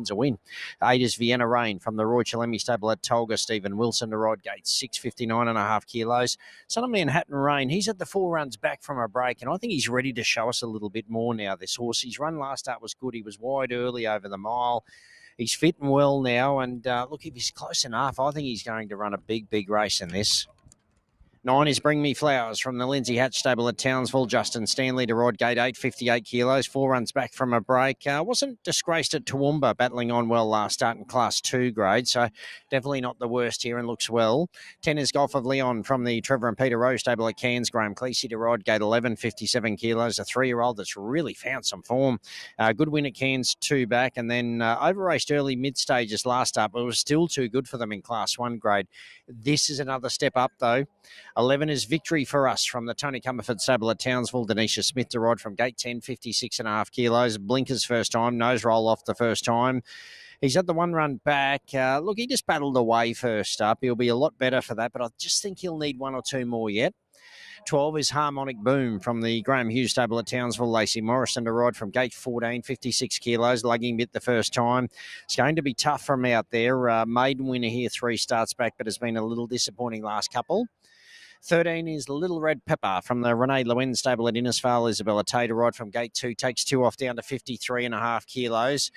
a win. 8 is Vienna Rain from the Roy Chalemi stable at Tolga. Stephen Wilson to ride gate 659.5 kilos. Son of Manhattan Rain, he's at the 4 runs back from a break, and I think he's ready to show us a little bit more now, this horse. His run last start was good. He was wide early over the mile. He's fitting well now, and look, if he's close enough, I think he's going to run a big race in this. 9 is Bring Me Flowers from the Lindsay Hatch stable at Townsville. Justin Stanley to ride gate 8, 58 kilos, 4 runs back from a break. Wasn't disgraced at Toowoomba, battling on well last start in Class 2 grade, so definitely not the worst here and looks well. 10 is Golf of Leon from the Trevor and Peter Rose stable at Cairns. Graham Cleese to ride gate 11, 57 kilos, a 3-year-old that's really found some form. Good win at Cairns, 2 back, and then over-raced early mid-stages last start, but it was still too good for them in Class 1 grade. This is another step up, though. 11 is Victory for Us from the Tony Comerford stable at Townsville. Denisha Smith to ride from gate 10, 56.5 kilos. Blinkers first time, nose roll off the first time. He's at the 1 run back. Look, he just battled away first up. He'll be a lot better for that, but I just think he'll need 1 or 2 more yet. 12 is Harmonic Boom from the Graham Hughes stable at Townsville. Lacey Morrison to ride from gate 14, 56 kilos, lugging bit the first time. It's going to be tough from out there. Maiden winner here, 3 starts back, but has been a little disappointing last couple. 13 is Little Red Pepper from the Renee Lewin stable at Innisfail. Isabella Tay to ride from gate 2, takes 2 off down to 53.5 kilos.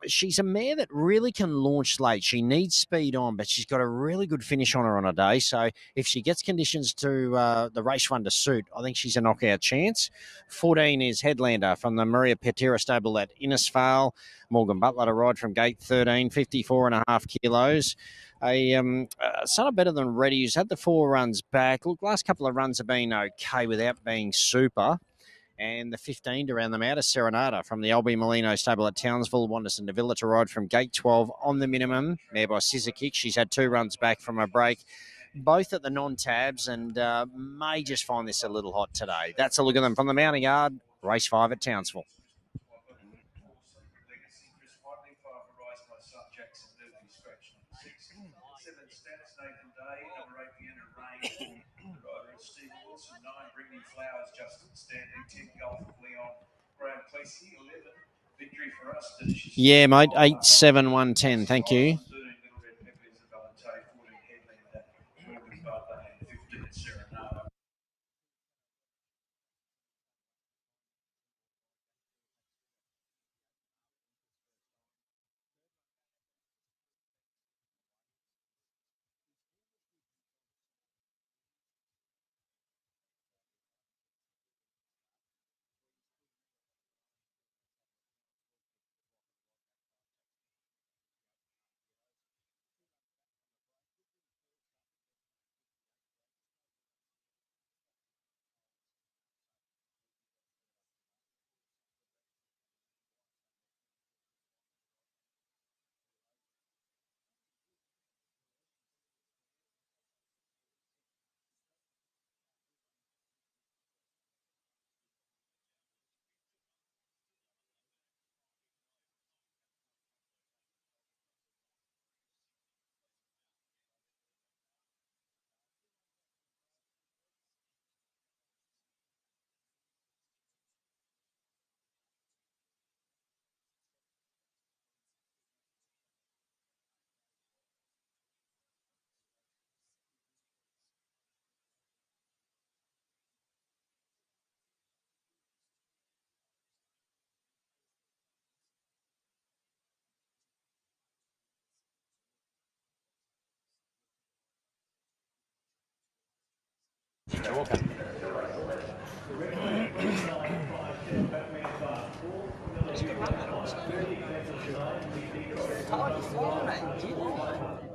She's a mare that really can launch late. She needs speed on, but she's got a really good finish on her on a day. So if she gets conditions to the race run to suit, I think she's a knockout chance. 14 is Headlander from the Maria Petera stable at Innisfail. Morgan Butler to ride from gate 13, 54.5 kilos. A son of Better Than Ready, who's had the 4 runs back. Look, last couple of runs have been okay without being super. And the 15 to round them out is Serenata from the LB Molino stable at Townsville. Wanderson de Villa to ride from gate 12 on the minimum. Mare by Scissor Kick. She's had 2 runs back from a break, both at the non-tabs, and may just find this a little hot today. That's a look at them from the mounting yard. Race 5 at Townsville. Steve Wilson, 9, Bring Me Flowers, Justin Stanley, 10, Golf of Leon, Graham Cleese, 11, Victory for Us, Delicious. Yeah, mate, 8, 7, 1, 10, thank you. 13, Little Red Pepper, Isabella Tay, 14, Headlander, Morgan Butler, and 15, Serenata.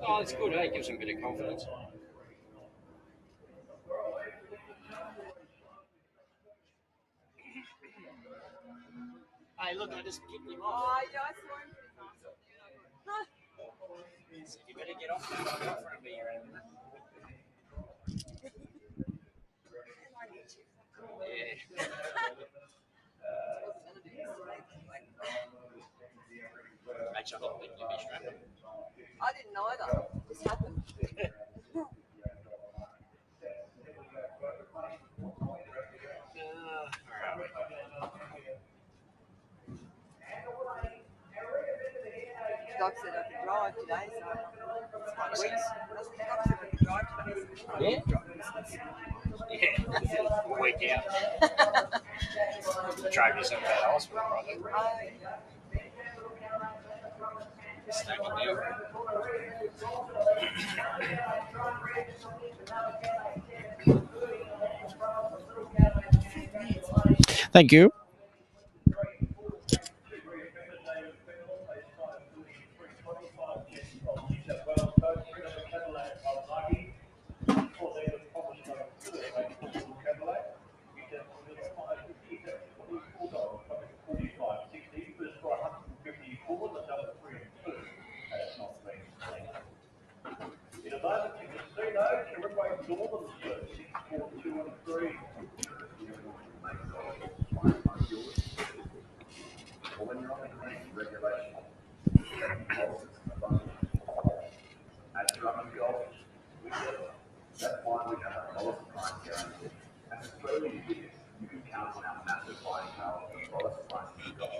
Oh, it's good, eh? Gives him a bit of confidence. Hey, look, I just kicked him off. Oh, yeah, I saw him. You better get off that. I'm not trying to be your enemy. Yeah. Makes you look like you'd be strapping. I didn't either. This happened. Doc said I could drive today, so it's my week. Doc said I could drive today. So Yeah? Yeah, week out. Drove yourself out of hospital, right? Thank you. In a moment, you can see those Uruguay Northern Spurs, 6, 4, 2 and 3. When you're on the green, regulation. At drum and golf, that's why we have a dollar price guarantee. And it's really big. You can count on our massive buying power for dollar price golf.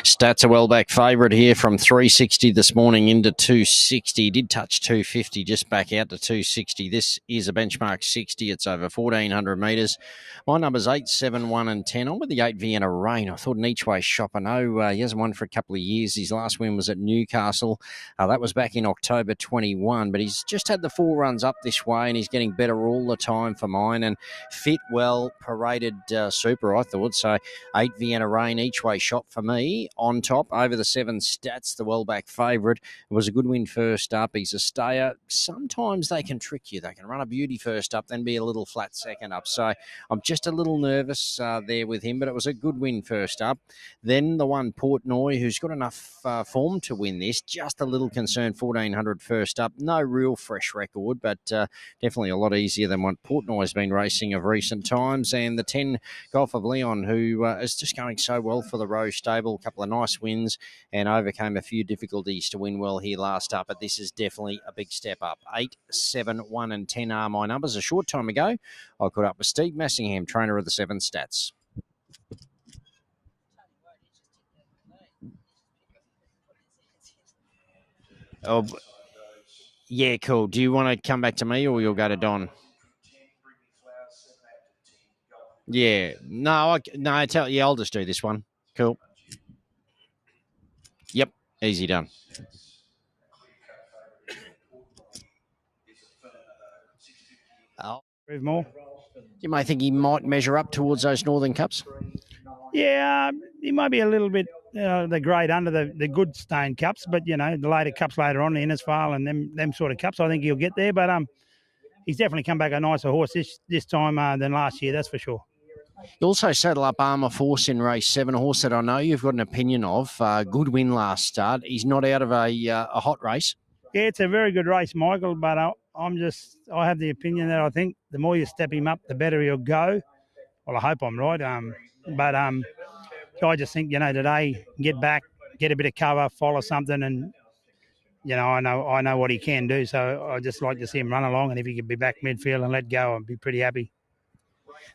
Stats a well back favourite here from 360 this morning into 260. Did touch 250, just back out to 260. This is a benchmark 60. It's over 1,400 metres. My number's 8, 7, 1 and 10. I'm with the 8 Vienna Rain. I thought an each-way shop. I know he hasn't won for a couple of years. His last win was at Newcastle. That was back in October 21, but he's just had the 4 runs up this way and he's getting better all the time for mine and fit well, paraded super, I thought. So 8 Vienna Rain, each-way shop for me. On top, over the 7 Stats, the well-back favourite. It was a good win first up. He's a stayer. Sometimes they can trick you. They can run a beauty first up, then be a little flat second up. So I'm just a little nervous there with him, but it was a good win first up. Then the one Portnoy, who's got enough form to win this. Just a little concerned, 1,400 first up. No real fresh record, but definitely a lot easier than what Portnoy's been racing of recent times. And the 10 Gulf of Leon, who is just going so well for the Rowe stable. A couple of nice wins and overcame a few difficulties to win well here last up. But this is definitely a big step up. 8, 7, 1 and 10 are my numbers. A short time ago, I caught up with Steve Massingham, trainer of the 7 Stats. Oh, yeah, cool. Do you want to come back to me or you'll go to Don? Yeah. No, I'll just do this one. Cool. Yep. Easy done. More. You may think he might measure up towards those Northern Cups. Yeah, he might be a little bit the grade under the good stain cups, but the later cups later on, the Innisfail and them sort of cups, I think he'll get there. But he's definitely come back a nicer horse this time than last year, that's for sure. You also saddle up Armour Force in race 7, a horse that I know you've got an opinion of. Good win last start. He's not out of a hot race. Yeah, it's a very good race, Michael, but I have the opinion that I think the more you step him up, the better he'll go. Well, I hope I'm right. So I just think, today, get back, get a bit of cover, follow something, and, I know what he can do. So I just like to see him run along, and if he could be back midfield and let go, I'd be pretty happy.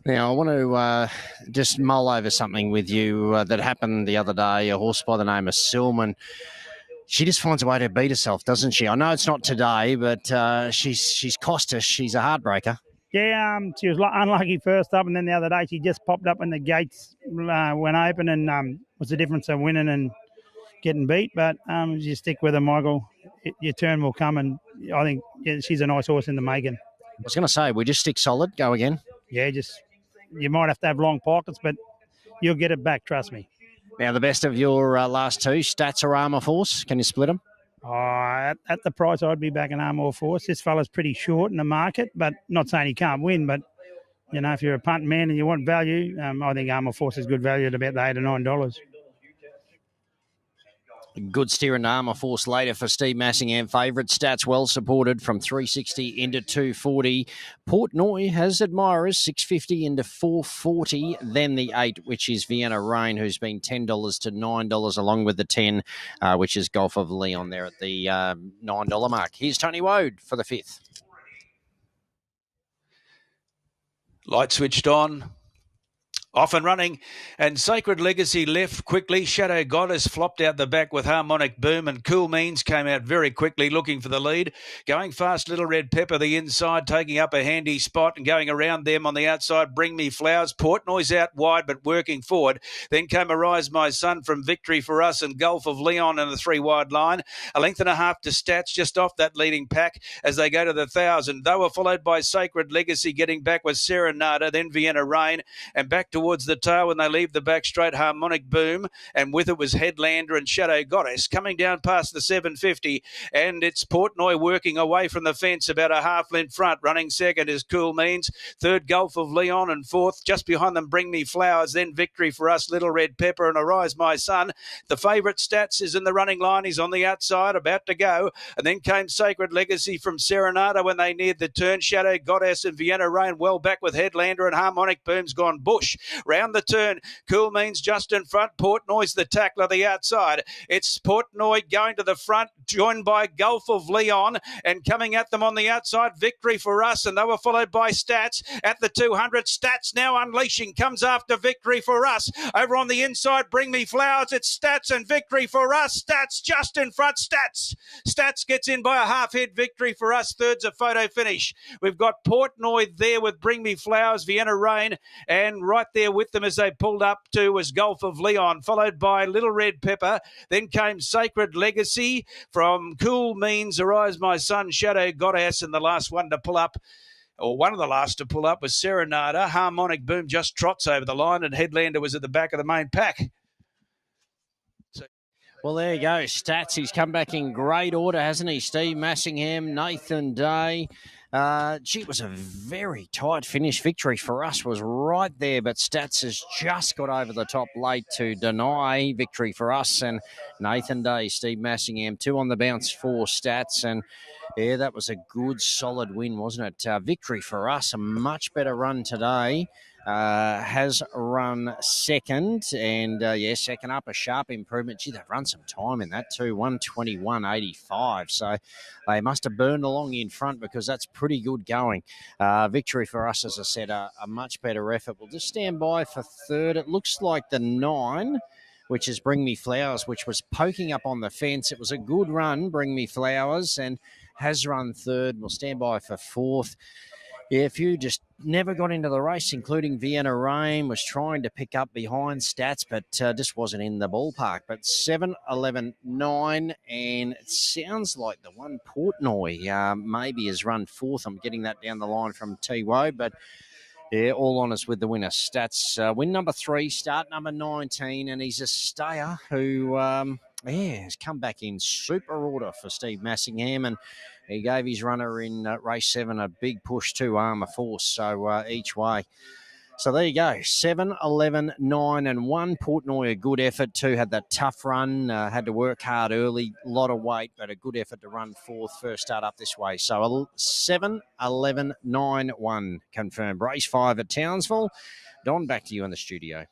Now, I want to just mull over something with you that happened the other day. A horse by the name of Silman. She just finds a way to beat herself, doesn't she? I know it's not today, but she's cost us. She's a heartbreaker. Yeah, she was unlucky first up, and then the other day she just popped up when the gates went open, and was the difference of winning and getting beat. But you stick with her, Michael. Your turn will come, and I think she's a nice horse in the making. I was going to say, we just stick solid. Go again. Yeah, you might have to have long pockets, but you'll get it back, trust me. Now, the best of your last 2, Stats or Armour Force. Can you split them? At the price, I'd be back in Armour Force. This fella's pretty short in the market, but not saying he can't win. But, if you're a punt man and you want value, I think Armour Force is good value at about the $8 or $9. Good steer and Armour Force later for Steve Massingham. Favourite Stats well supported from 360 into 240. Portnoy has admirers 650 into 440. Then the 8, which is Vienna Rain, who's been $10 to $9, along with the 10, which is Gulf of Leon there at the $9 mark. Here's Tony Wode for the 5th. Light switched on. Off and running, and Sacred Legacy left quickly. Shadow Goddess flopped out the back with Harmonic Boom, and Cool Means came out very quickly looking for the lead. Going fast, Little Red Pepper the inside, taking up a handy spot, and going around them on the outside, Bring Me Flowers. Portnoy's out wide but working forward. Then came Arise My Son from Victory for Us and Gulf of Leon in the 3 wide line. A length and a half to Stats just off that leading pack as they go to the 1,000. They were followed by Sacred Legacy getting back with Serenada, then Vienna Rain, and back towards the tail when they leave the back straight, Harmonic Boom, and with it was Headlander and Shadow Goddess coming down past the 750, and it's Portnoy working away from the fence about a half length front. Running second is Cool Means, third Gulf of Leon, and fourth just behind them Bring Me Flowers, then Victory for Us, Little Red Pepper, and Arise My Son. The favourite Stats is in the running line. He's on the outside about to go, and then came Sacred Legacy from Serenada when they neared the turn. Shadow Goddess and Vienna Rain well back with Headlander, and Harmonic Boom's gone bush. Round the turn, Cool Means just in front. Portnoy's the tackler the outside. It's Portnoy going to the front, joined by Gulf of Leon, and coming at them on the outside, Victory for Us, and they were followed by Stats at the 200. Stats now unleashing, comes after Victory for Us. Over on the inside, Bring Me Flowers. It's Stats and Victory for Us. Stats just in front. Stats gets in by a half head. Victory for Us. Third's a photo finish. We've got Portnoy there with Bring Me Flowers, Vienna Rain, and right there with them as they pulled up to was Gulf of Leon, followed by Little Red Pepper. Then came Sacred Legacy from Cool Means, Arise My Son, Shadow Goddess, and the last one to pull up, or one of the last to pull up, was Serenada. Harmonic Boom just trots over the line, and Headlander was at the back of the main pack. Well, there you go. Stats. He's come back in great order, hasn't he? Steve Massingham, Nathan Day. It was a very tight finish. Victory for Us was right there, but Stats has just got over the top late to deny Victory for Us. And Nathan Day, Steve Massingham, 2 on the bounce for Stats. And yeah, that was a good, solid win, wasn't it? Victory for Us, a much better run today. Has run second, and second up, a sharp improvement. Gee, they've run some time in that too, 121.85. So they must have burned along in front because that's pretty good going. Victory for Us, as I said, a much better effort. We'll just stand by for third. It looks like the 9, which is Bring Me Flowers, which was poking up on the fence. It was a good run, Bring Me Flowers, and has run third. We'll stand by for fourth. Yeah, a few just never got into the race, including Vienna Rain, was trying to pick up behind Stats, but just wasn't in the ballpark. But 7, 11, 9, and it sounds like the one Portnoy maybe has run fourth. I'm getting that down the line from T-Woe, but yeah, all honest with the winner. Stats, win number 3, start number 19, and he's a stayer who has come back in super order for Steve Massingham, and he gave his runner in race 7 a big push to Armour Force, so each way. So there you go, 7, 11, 9, and 1. Portnoy, a good effort too, had that tough run, had to work hard early, a lot of weight, but a good effort to run fourth, first start up this way. So 7, 11, 9, 1 confirmed. Race 5 at Townsville. Don, back to you in the studio.